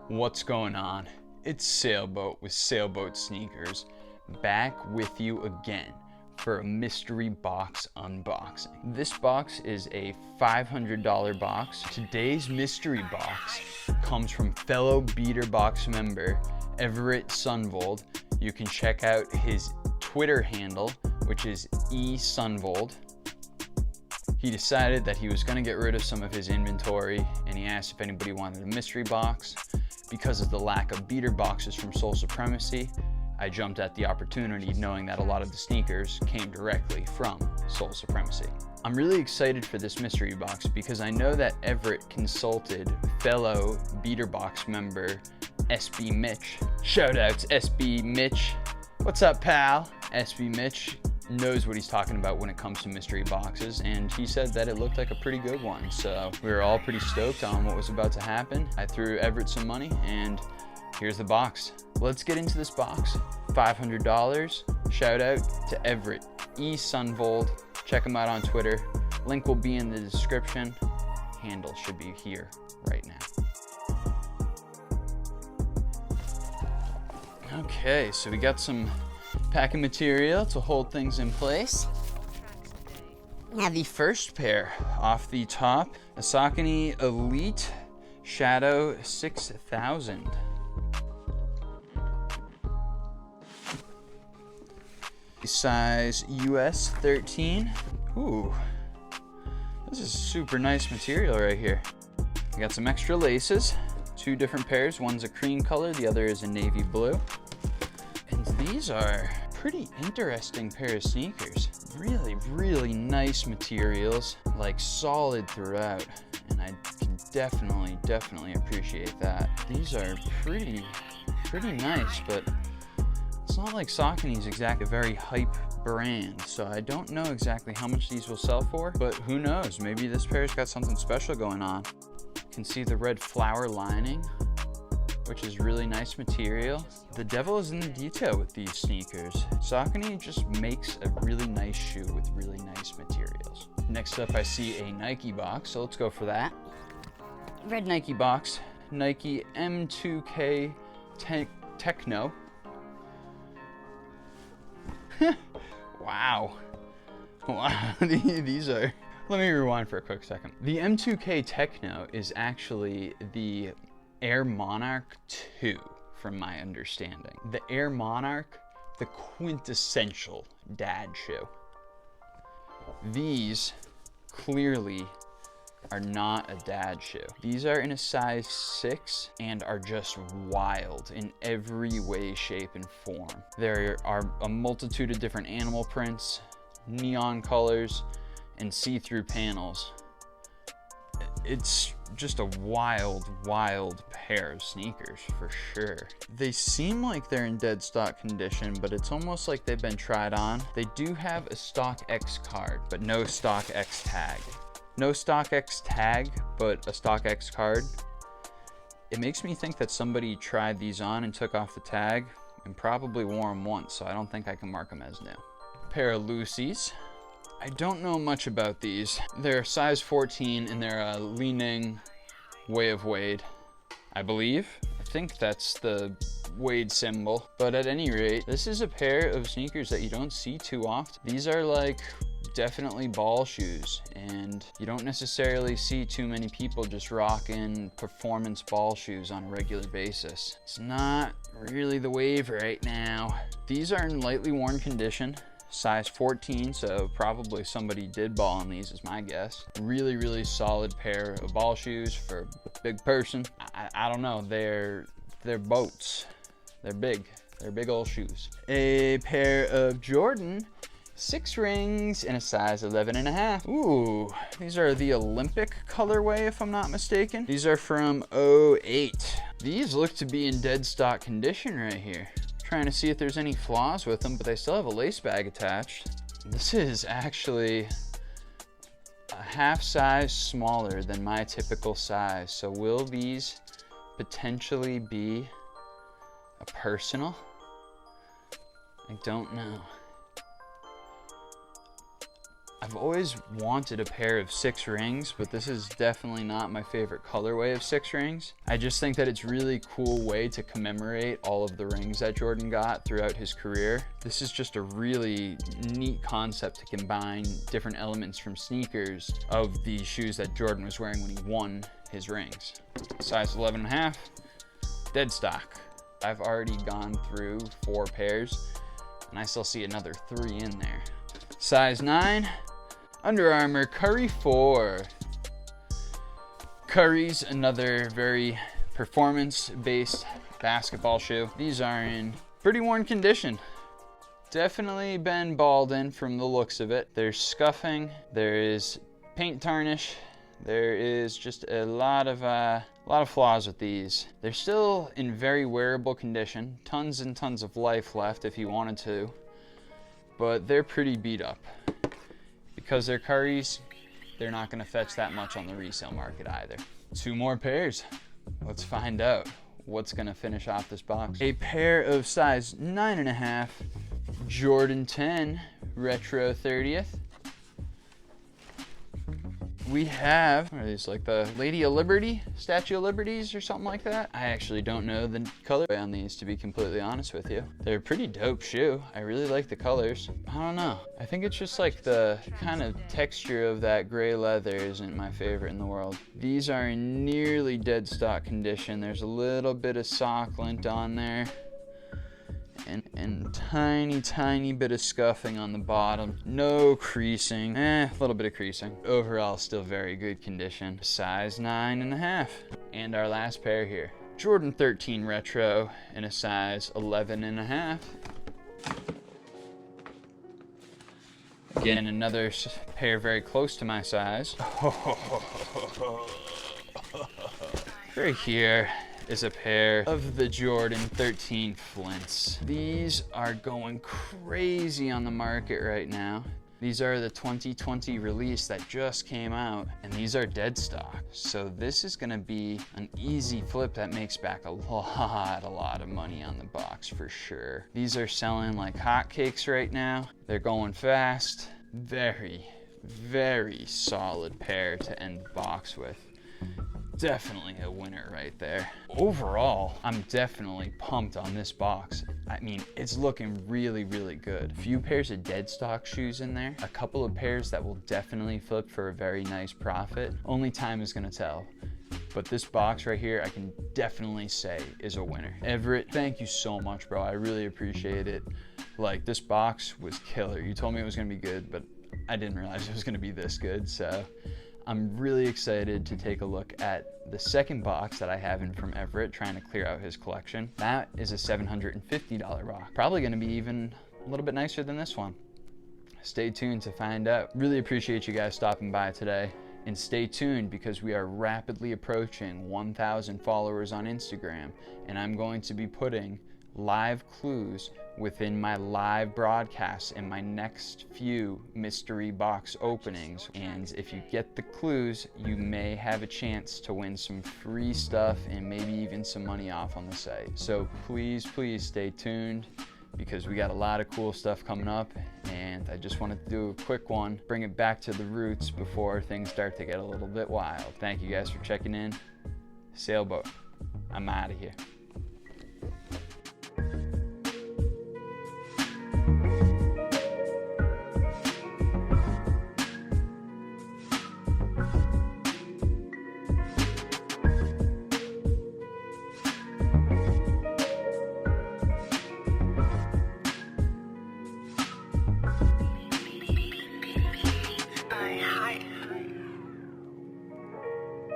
What's going on? It's Sailboat with Sailboat.Sneakers, back with you again for a mystery box unboxing. This box is a $500 box. Today's mystery box comes from fellow Beater Box member Everett Sunvold. You can check out his Twitter handle, which is esunvold. He decided that he was going to get rid of some of his inventory, and he asked if anybody wanted a mystery box. Because of the lack of beater boxes from Soul Supremacy, I jumped at the opportunity knowing that a lot of the sneakers came directly from Soul Supremacy. I'm really excited for this mystery box because I know that Everett consulted fellow Beater Box member SB Mitch. Shout out to SB Mitch. What's up, pal? SB Mitch knows what he's talking about when it comes to mystery boxes, and he said that it looked like a pretty good one, so we were all pretty stoked on what was about to happen. I threw Everett some money, and here's the box. Let's get into this box. $500. Shout out to Everett esunvold. Check him out on Twitter. Link will be in the description. Handle should be here right now. Okay, so we got some packing material to hold things in place. Now the first pair off the top, a Saucony Elite Shadow 6000. Size US 13. Ooh, this is super nice material right here. We got some extra laces, two different pairs. One's a cream color, the other is a navy blue. And these are pretty interesting pair of sneakers. Really, really nice materials, like solid throughout. And I can definitely appreciate that. These are pretty nice, but it's not like Saucony's exactly a very hype brand, so I don't know exactly how much these will sell for, but who knows? Maybe this pair's got something special going on. You can see the red flower lining, which is really nice material. The devil is in the detail with these sneakers. Saucony just makes a really nice shoe with really nice materials. Next up, I see a Nike box, so let's go for that. Red Nike box, Nike M2K Techno. Wow. These are, let me rewind for a quick second. The M2K Techno is actually the Air Monarch 2, from my understanding. The Air Monarch, the quintessential dad shoe. These clearly are not a dad shoe. These are in a size 6 and are just wild in every way, shape, and form. There are a multitude of different animal prints, neon colors, and see-through panels. It's just a wild pair of sneakers for sure. They seem like they're in dead stock condition, but it's almost like they've been tried on. They do have a Stock X card, but no Stock X tag. No Stock X tag, but a Stock X card. It makes me think that somebody tried these on and took off the tag and probably wore them once, so I don't think I can mark them as new. Pair of Lucy's. I don't know much about these. They're size 14 and they're a Li-Ning Way of Wade, I believe. I think that's the Wade symbol. But at any rate, this is a pair of sneakers that you don't see too often. These are like definitely ball shoes, and you don't necessarily see too many people just rocking performance ball shoes on a regular basis. It's not really the wave right now. These are in lightly worn condition. Size 14, so probably somebody did ball on these is my guess. Really solid pair of ball shoes for a big person. I don't know, they're boats. They're big old shoes. A pair of Jordan 6 rings in a size 11.5. Ooh, these are the Olympic colorway if I'm not mistaken. These are from 08. These look to be in dead stock condition right here. Trying to see if there's any flaws with them, but they still have a lace bag attached. This is actually a half size smaller than my typical size. So will these potentially be a personal? I don't know. I've always wanted a pair of 6 rings, but this is definitely not my favorite colorway of 6 rings. I just think that it's really cool way to commemorate all of the rings that Jordan got throughout his career. This is just a really neat concept to combine different elements from sneakers of the shoes that Jordan was wearing when he won his rings. Size 11.5, dead stock. I've already gone through 4 pairs and I still see another 3 in there. Size 9, Under Armour Curry 4. Curry's another very performance-based basketball shoe. These are in pretty worn condition. Definitely been balled in from the looks of it. There's scuffing, there is paint tarnish, there is just a lot of flaws with these. They're still in very wearable condition, tons and tons of life left if you wanted to, but they're pretty beat up. Because they're Curry's, they're not gonna fetch that much on the resale market either. 2 more pairs. Let's find out what's gonna finish off this box. A pair of size 9.5 Jordan 10 Retro 30th. We have, what are these, like the Lady of Liberty, Statue of Liberties or something like that? I actually don't know the color on these, to be completely honest with you. They're a pretty dope shoe. I really like the colors. I don't know. I think it's just like the kind of texture of that gray leather isn't my favorite in the world. These are in nearly dead stock condition. There's a little bit of sock lint on there. And tiny bit of scuffing on the bottom. No creasing, a little bit of creasing. Overall, still very good condition. Size 9.5. And our last pair here. Jordan 13 Retro in a size 11.5. Again, another pair very close to my size. Right here is a pair of the Jordan 13 Flints. These are going crazy on the market right now. These are the 2020 release that just came out, and these are dead stock. So this is gonna be an easy flip that makes back a lot of money on the box for sure. These are selling like hotcakes right now. They're going fast. Very solid pair to end the box with. Definitely a winner right there. Overall, I'm definitely pumped on this box. I mean, it's looking really good. A few pairs of dead stock shoes in there. A couple of pairs that will definitely flip for a very nice profit. Only time is gonna tell. But this box right here, I can definitely say is a winner. Everett, thank you so much, bro. I really appreciate it. Like, this box was killer. You told me it was gonna be good, but I didn't realize it was gonna be this good, so I'm really excited to take a look at the second box that I have in from Everett, trying to clear out his collection. That is a $750 box. Probably gonna be even a little bit nicer than this one. Stay tuned to find out. Really appreciate you guys stopping by today. And stay tuned because we are rapidly approaching 1,000 followers on Instagram. And I'm going to be putting live clues within my live broadcasts in my next few mystery box openings. And if you get the clues, you may have a chance to win some free stuff and maybe even some money off on the site. So please stay tuned because we got a lot of cool stuff coming up, and I just wanted to do a quick one, bring it back to the roots before things start to get a little bit wild. Thank you guys for checking in. Sailboat, I'm out of here.